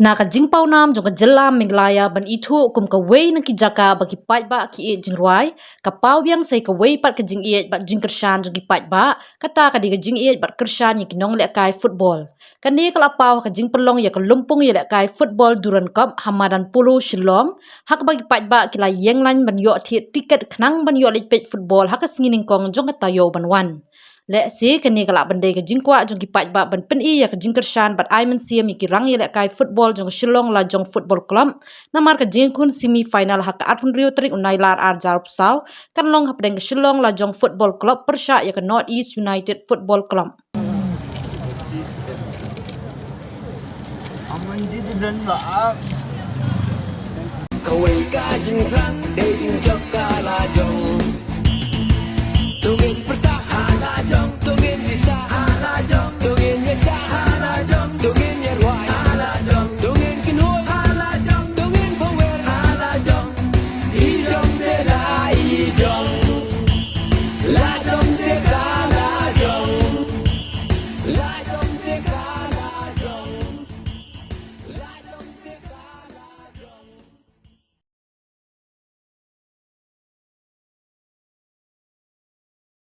Na ka jingpau nam jong ka jelam minglaya ban itu kum ka wei na ki jaka bagi pai ba ki e jingruai ka pau biang sei ka wei pat ka jing e ba jing kershan jong ki pai ba kata ka di ka jing e ba kershan yi kinong le kai football kan ni kala pau ka jing pelong ya ka lumpung ya le kai football duran cup hamadan pulu shillong hak bagi pai ba ki la yeng lan ban yo thi tiket khnang ban yo le pet football hak singin kong jong ka tayo ban wan le si kani kala bandai ka jingkwa jong ki pai ba ban pen i ya ka jing kershan bat ai man siam ki rang ya le kai football jong shillong la jong football club namar ka jing kun semi final hak atun rio trik unai lar ar jar psau kan long hap deng shillong la jong football club persha ya ka north east united football club Kawai ka jing rang de jing jok ka la jong tungin pertahan la jong tungin bisa la jong tungin nyesa